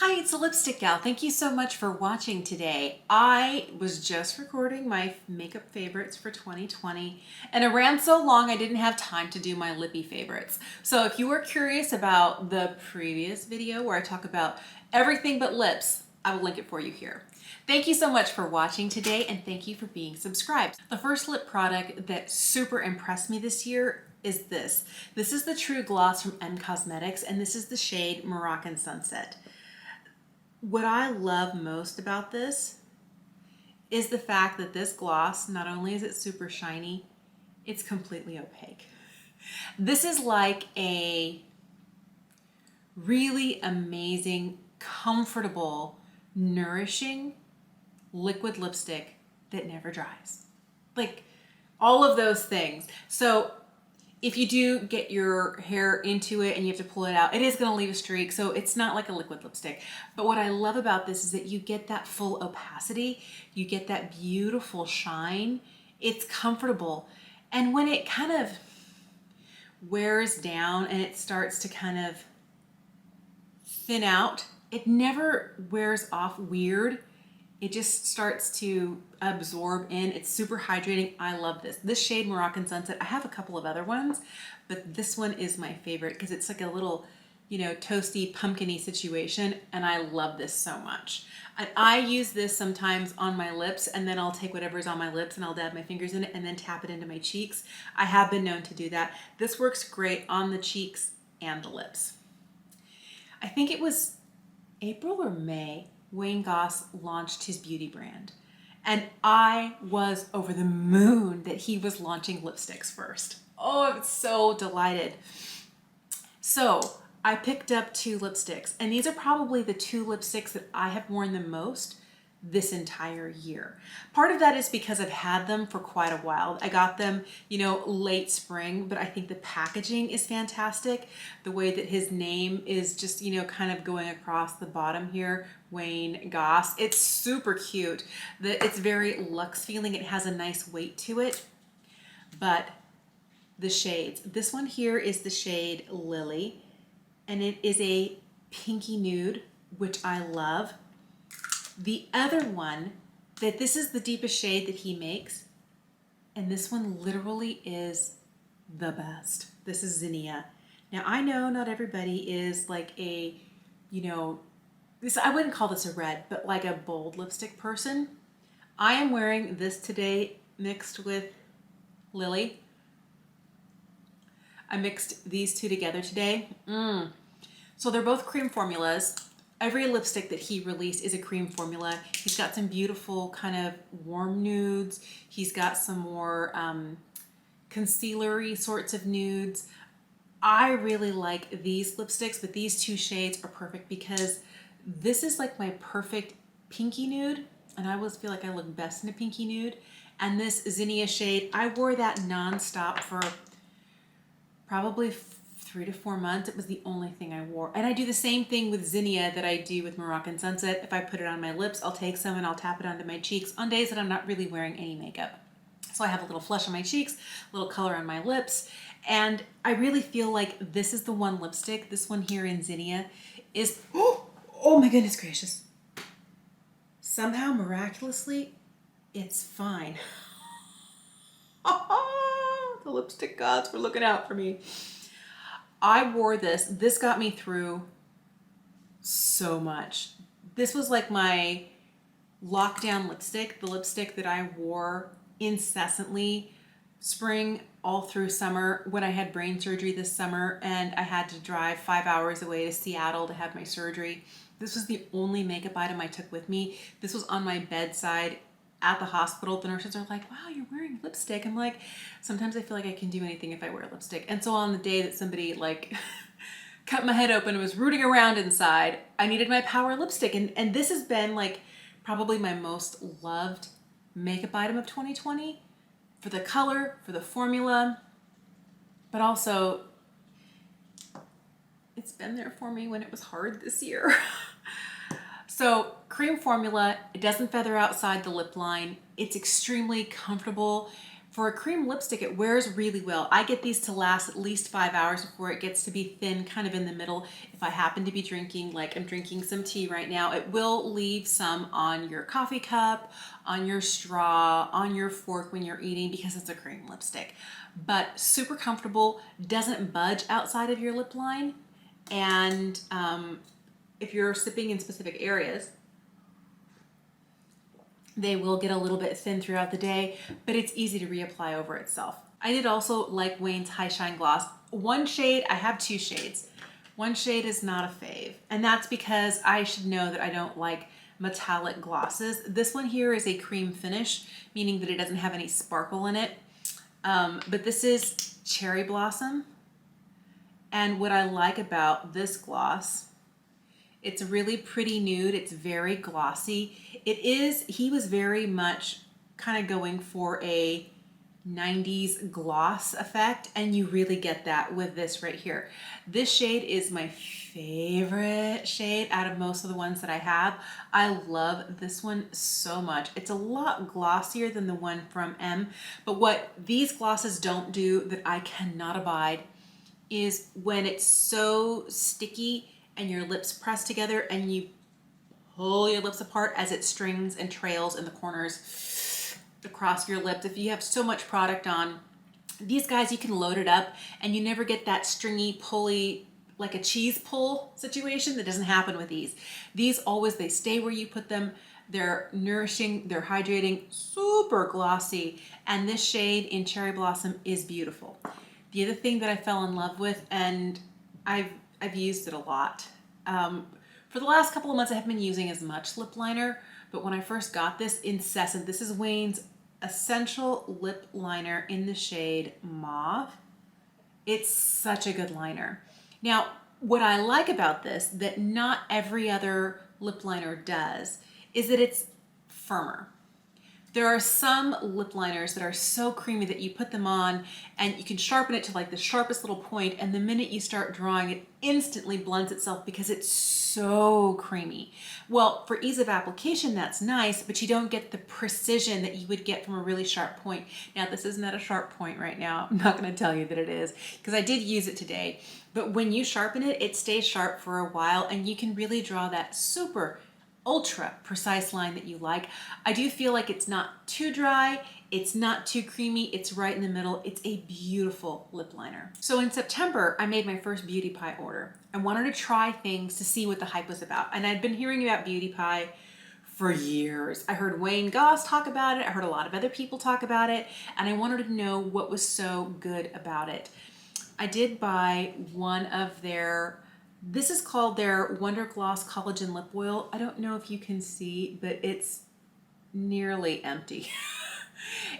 Hi, it's a Lipstick Gal. Thank you so much for watching today. I was just recording my makeup favorites for 2020 and it ran so long I didn't have time to do my lippy favorites. So if you were curious about the previous video where I talk about everything but lips, I will link it for you here. Thank you so much for watching today and thank you for being subscribed. The first lip product that super impressed me this year is this. This is the True Gloss from M Cosmetics and this is the shade Moroccan Sunset. What I love most about this is the fact that this gloss, not only is it super shiny, it's completely opaque. This is like a really amazing, comfortable, nourishing liquid lipstick that never dries. Like all of those things. So if you do get your hair into it and you have to pull it out, it is gonna leave a streak, so it's not like a liquid lipstick. But what I love about this is that you get that full opacity, you get that beautiful shine, it's comfortable. And when it kind of wears down and it starts to kind of thin out, it never wears off weird. It just starts to absorb in. It's super hydrating. I love this. This shade Moroccan Sunset, I have a couple of other ones, but this one is my favorite because it's like a little, toasty, pumpkin-y situation, and I love this so much. And I use this sometimes on my lips, and then I'll take whatever's on my lips and I'll dab my fingers in it and then tap it into my cheeks. I have been known to do that. This works great on the cheeks and the lips. I think it was April or May, Wayne Goss launched his beauty brand. And I was over the moon that he was launching lipsticks first. Oh, I was so delighted. So I picked up 2 lipsticks, and these are probably the 2 lipsticks that I have worn the most this entire year. Part of that is because I've had them for quite a while. I got them, late spring, but I think the packaging is fantastic. The way that his name is just, kind of going across the bottom here, Wayne Goss. It's super cute. It's very luxe feeling. It has a nice weight to it. But the shades, this one here is the shade Lily, and it is a pinky nude, which I love. The other one, this is the deepest shade that he makes, and this one literally is the best. This is Zinnia. Now I know not everybody is like a, I wouldn't call this a red, but like a bold lipstick person. I am wearing this today mixed with Lily. I mixed these 2 together today. So they're both cream formulas. Every lipstick that he released is a cream formula. He's got some beautiful kind of warm nudes. He's got some more concealer-y sorts of nudes. I really like these lipsticks, but these 2 shades are perfect because this is like my perfect pinky nude, and I always feel like I look best in a pinky nude. And this Zinnia shade, I wore that nonstop for probably 3 to 4 months. It was the only thing I wore. And I do the same thing with Zinnia that I do with Moroccan Sunset. If I put it on my lips, I'll take some and I'll tap it onto my cheeks on days that I'm not really wearing any makeup. So I have a little flush on my cheeks, a little color on my lips. And I really feel like this is the one lipstick, this one here in Zinnia is, oh my goodness gracious. Somehow, miraculously, it's fine. The lipstick gods were looking out for me. I wore this. This got me through so much. This was like my lockdown lipstick, the lipstick that I wore incessantly, spring all through summer when I had brain surgery this summer and I had to drive 5 hours away to Seattle to have my surgery. This was the only makeup item I took with me. This was on my bedside at the hospital. The nurses are like, wow, you're wearing lipstick. I'm like, sometimes I feel like I can do anything if I wear lipstick. And so on the day that somebody like cut my head open and was rooting around inside, I needed my power lipstick. And this has been like probably my most loved makeup item of 2020 for the color, for the formula, but also it's been there for me when it was hard this year. So cream formula, it doesn't feather outside the lip line. It's extremely comfortable. For a cream lipstick, it wears really well. I get these to last at least 5 hours before it gets to be thin, kind of in the middle. If I happen to be drinking, like I'm drinking some tea right now, it will leave some on your coffee cup, on your straw, on your fork when you're eating, because it's a cream lipstick. But super comfortable, doesn't budge outside of your lip line. And if you're sipping in specific areas, they will get a little bit thin throughout the day, but it's easy to reapply over itself. I did also like Wayne's High Shine Gloss. One shade, I have two shades. One shade is not a fave, and that's because I should know that I don't like metallic glosses. This one here is a cream finish, meaning that it doesn't have any sparkle in it. But this is Cherry Blossom. And what I like about this gloss, it's a really pretty nude. It's very glossy. He was very much kind of going for a 90s gloss effect, and you really get that with this right here. This shade is my favorite shade out of most of the ones that I have. I love this one so much. It's a lot glossier than the one from M, but what these glosses don't do that I cannot abide is when it's so sticky and your lips press together and you pull your lips apart as it strings and trails in the corners across your lips. If you have so much product on, these guys, you can load it up and you never get that stringy, pulley, like a cheese pull situation. That doesn't happen with these. These always, they stay where you put them. They're nourishing, they're hydrating, super glossy. And this shade in Cherry Blossom is beautiful. The other thing that I fell in love with, and I've used it a lot. For the last couple of months, I haven't been using as much lip liner, but when I first got this, Incessant, this is Wayne's Essential Lip Liner in the shade Mauve. It's such a good liner. Now, what I like about this, that not every other lip liner does, is that it's firmer. There are some lip liners that are so creamy that you put them on and you can sharpen it to like the sharpest little point, and the minute you start drawing, it instantly blends itself because it's so creamy. Well, for ease of application, that's nice, but you don't get the precision that you would get from a really sharp point. Now, this isn't at a sharp point right now. I'm not going to tell you that it is, because I did use it today. But when you sharpen it, it stays sharp for a while, and you can really draw that super ultra precise line that you like. I do feel like it's not too dry, it's not too creamy, it's right in the middle. It's a beautiful lip liner. So in September, I made my first Beauty Pie order. I wanted to try things to see what the hype was about. And I'd been hearing about Beauty Pie for years. I heard Wayne Goss talk about it, I heard a lot of other people talk about it, and I wanted to know what was so good about it. I did buy one of their, this is called their Wondergloss Collagen Lip Oil. I don't know if you can see, but it's nearly empty.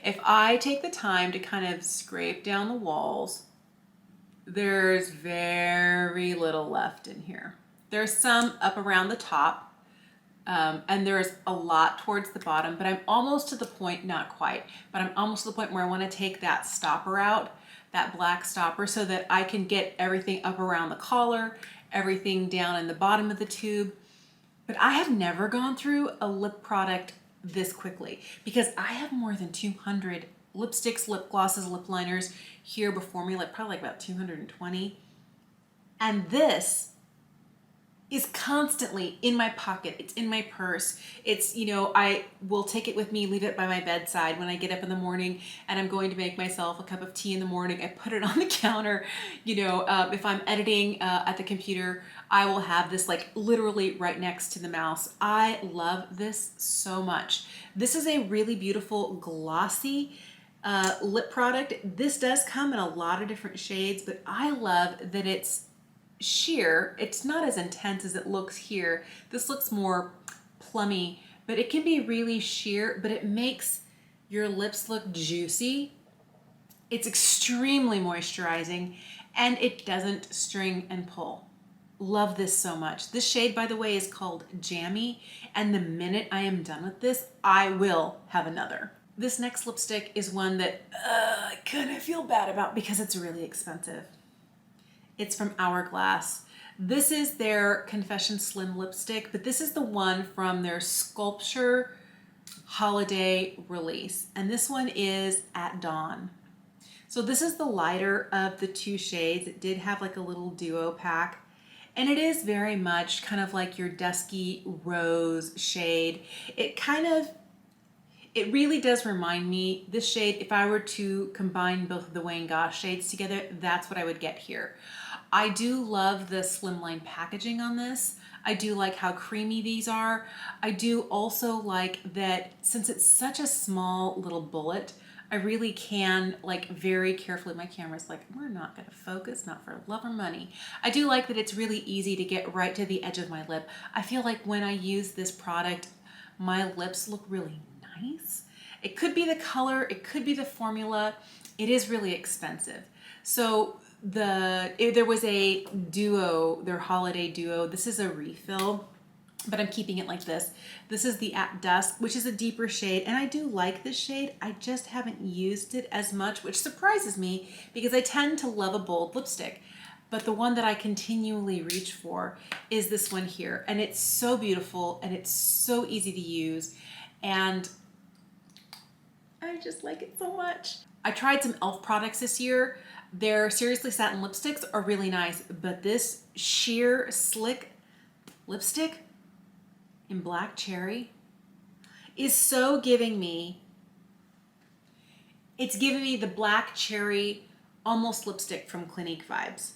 If I take the time to kind of scrape down the walls, there's very little left in here. There's some up around the top, and there's a lot towards the bottom, but I'm almost to the point, not quite, but I'm almost to the point where I want to take that stopper out, that black stopper, so that I can get everything up around the collar, everything down in the bottom of the tube. But I have never gone through a lip product this quickly, because I have more than 200 lipsticks, lip glosses, lip liners here before me, like probably like about 220. And this is constantly in my pocket. It's in my purse. It's, you know, I will take it with me, leave it by my bedside when I get up in the morning and I'm going to make myself a cup of tea in the morning. I put it on the counter. You know, if I'm editing at the computer, I will have this like literally right next to the mouse. I love this so much. This is a really beautiful glossy lip product. This does come in a lot of different shades, but I love that it's sheer. It's not as intense as it looks here. This looks more plummy, but it can be really sheer, but it makes your lips look juicy. It's extremely moisturizing, and it doesn't string and pull. Love this so much. This shade, by the way, is called Jammy, and the minute I am done with this, I will have another. This next lipstick is one that I kind of feel bad about because it's really expensive. It's from Hourglass. This is their Confession Slim lipstick, but this is the one from their Sculpture holiday release. And this one is At Dawn. So this is the lighter of the two shades. It did have like a little duo pack. And it is very much kind of like your dusky rose shade. It really does remind me, this shade, if I were to combine both of the Wayne Goss shades together, that's what I would get here. I do love the slimline packaging on this. I do like how creamy these are. I do also like that since it's such a small little bullet, I really can like very carefully, my camera's like, we're not gonna focus, not for love or money. I do like that it's really easy to get right to the edge of my lip. I feel like when I use this product, my lips look really nice. It could be the color, it could be the formula. It is really expensive. So there was a duo, their holiday duo. This is a refill, but I'm keeping it like this. This is the At Dusk, which is a deeper shade, and I do like this shade. I just haven't used it as much, which surprises me because I tend to love a bold lipstick. But the one that I continually reach for is this one here, and it's so beautiful and it's so easy to use, and I just like it so much. I tried some e.l.f. products this year. Their Seriously Satin lipsticks are really nice, but this sheer slick lipstick in Black Cherry is so giving me, it's giving me the Black Cherry almost lipstick from Clinique vibes.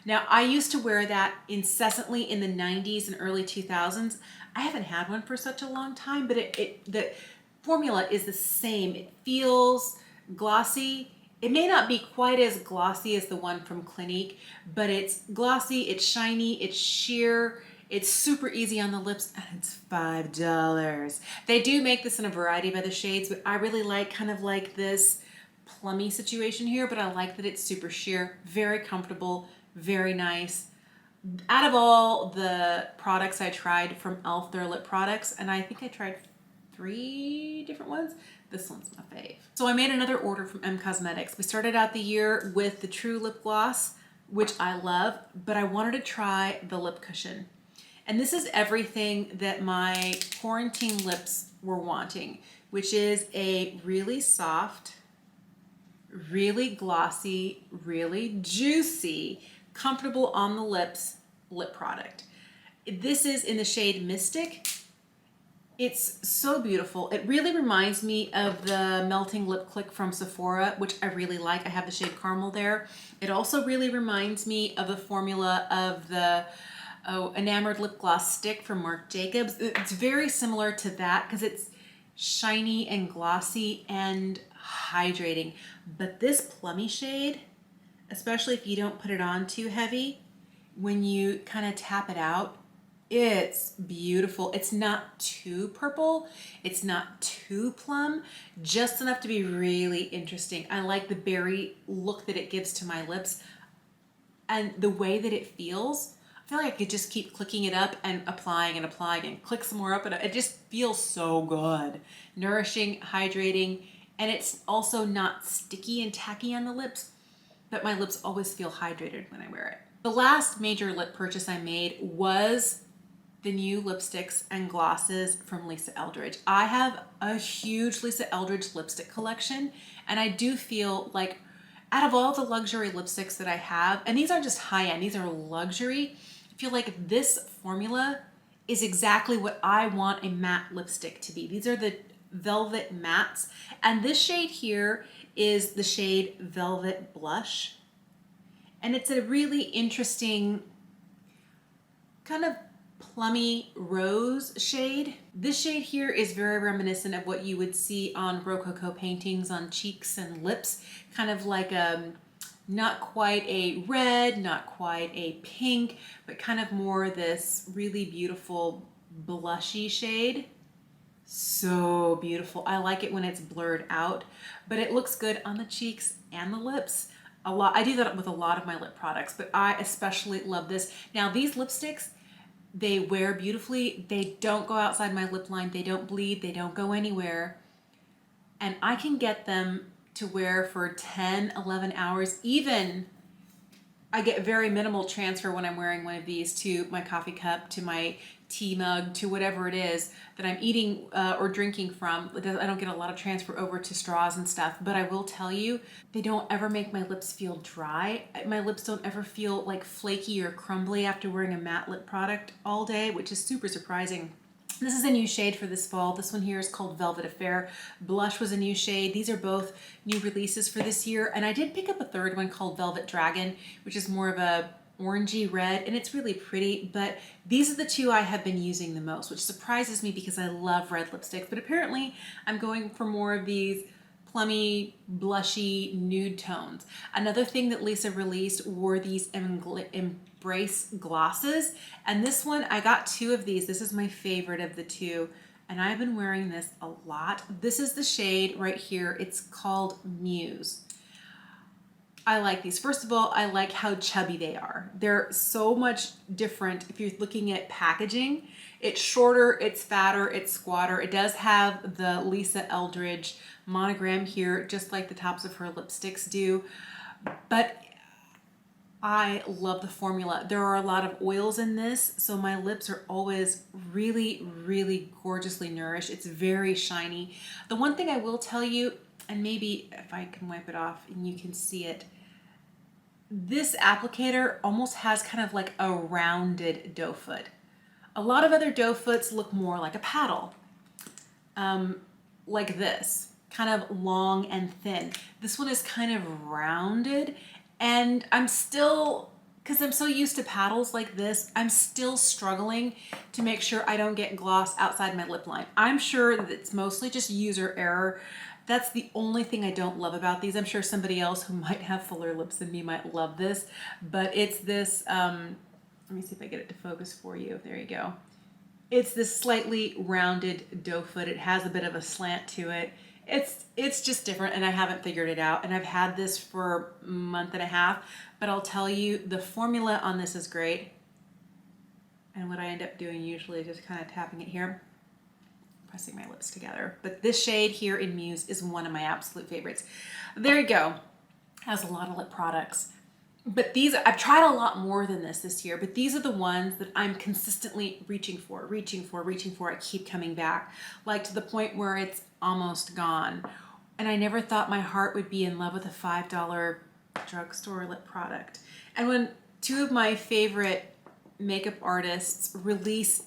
Now, I used to wear that incessantly in the 90s and early 2000s. I haven't had one for such a long time, but the formula is the same. It feels glossy. It may not be quite as glossy as the one from Clinique, but it's glossy, it's shiny, it's sheer, it's super easy on the lips, and it's $5. They do make this in a variety of other shades, but I really like kind of like this plummy situation here, but I like that it's super sheer, very comfortable, very nice. Out of all the products I tried from e.l.f., their lip products, and I think I tried 3 different ones, this one's my fave. So I made another order from M Cosmetics. We started out the year with the True Lip Gloss, which I love, but I wanted to try the lip cushion. And this is everything that my quarantine lips were wanting, which is a really soft, really glossy, really juicy, comfortable on the lips lip product. This is in the shade Mystic. It's so beautiful. It really reminds me of the Melting Lip Click from Sephora, which I really like. I have the shade Caramel there. It also really reminds me of the formula of the Enamored Lip Gloss Stick from Marc Jacobs. It's very similar to that because it's shiny and glossy and hydrating. But this plummy shade, especially if you don't put it on too heavy, when you kind of tap it out, it's beautiful. It's not too purple. It's not too plum, just enough to be really interesting. I like the berry look that it gives to my lips and the way that it feels. I feel like I could just keep clicking it up and applying and click some more up, and it just feels so good. Nourishing, hydrating, and it's also not sticky and tacky on the lips, but my lips always feel hydrated when I wear it. The last major lip purchase I made was the new lipsticks and glosses from Lisa Eldridge. I have a huge Lisa Eldridge lipstick collection, and I do feel like out of all the luxury lipsticks that I have, and these aren't just high-end, these are luxury, I feel like this formula is exactly what I want a matte lipstick to be. These are the Velvet Mattes, and this shade here is the shade Velvet Blush, and it's a really interesting kind of plummy rose shade. This shade here is very reminiscent of what you would see on Rococo paintings on cheeks and lips, kind of like not quite a red, not quite a pink, but kind of more this really beautiful blushy shade. So beautiful. I like it when it's blurred out, but it looks good on the cheeks and the lips. I do that with a lot of my lip products, but I especially love this. Now these lipsticks, they wear beautifully. They don't go outside my lip line. They don't bleed. They don't go anywhere. And I can get them to wear for 10, 11 hours. Even I get very minimal transfer when I'm wearing one of these to my coffee cup, to my tea mug to whatever it is that I'm eating or drinking from. I don't get a lot of transfer over to straws and stuff, but I will tell you, they don't ever make my lips feel dry. My lips don't ever feel like flaky or crumbly after wearing a matte lip product all day, which is super surprising. This is a new shade for this fall. This one here is called Velvet Affair. Blush was a new shade. These are both new releases for this year. And I did pick up a third one called Velvet Dragon, which is more of a orangey red, and it's really pretty, but these are the two I have been using the most, which surprises me because I love red lipsticks, but apparently I'm going for more of these plummy, blushy nude tones. Another thing that Lisa released were these Embrace glosses, and this one, I got two of these. This is my favorite of the two, and I've been wearing this a lot. This is the shade right here. It's called Muse. I like these. First of all, I like how chubby they are. They're so much different if you're looking at packaging. It's shorter, it's fatter, it's squatter. It does have the Lisa Eldridge monogram here, just like the tops of her lipsticks do. But I love the formula. There are a lot of oils in this, so my lips are always really, really gorgeously nourished. It's very shiny. The one thing I will tell you, and maybe if I can wipe it off and you can see it, this applicator almost has kind of like a rounded doe foot. A lot of other doe foots look more like a paddle, like this, kind of long and thin. This one is kind of rounded, and I'm still, because I'm so used to paddles like this, I'm still struggling to make sure I don't get gloss outside my lip line. I'm sure that it's mostly just user error. That's the only thing I don't love about these. I'm sure somebody else who might have fuller lips than me might love this, but it's this, let me see if I get it to focus for you. There you go. It's this slightly rounded doe foot. It has a bit of a slant to it. It's just different, and I haven't figured it out, and I've had this for a month and a half, but I'll tell you, the formula on this is great. And what I end up doing usually is just kind of tapping it here, pressing my lips together. But this shade here in Muse is one of my absolute favorites. There you go. Has a lot of lip products. But these, I've tried a lot more than this year, but these are the ones that I'm consistently reaching for. I keep coming back, like to the point where it's almost gone. And I never thought my heart would be in love with a $5 drugstore lip product. And when two of my favorite makeup artists release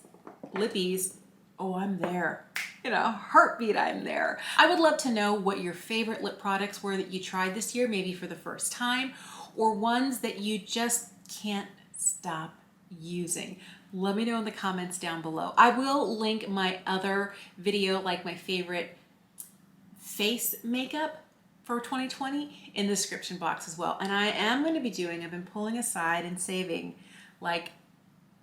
lippies, oh, I'm there. In a heartbeat, I'm there. I would love to know what your favorite lip products were that you tried this year, maybe for the first time, or ones that you just can't stop using. Let me know in the comments down below. I will link my other video, like my favorite face makeup for 2020, in the description box as well. And I am going to be doing, I've been pulling aside and saving like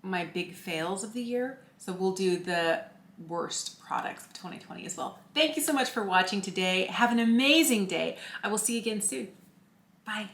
my big fails of the year. So we'll do the worst products of 2020 as well. Thank you so much for watching today. Have an amazing day. I will see you again soon. Bye.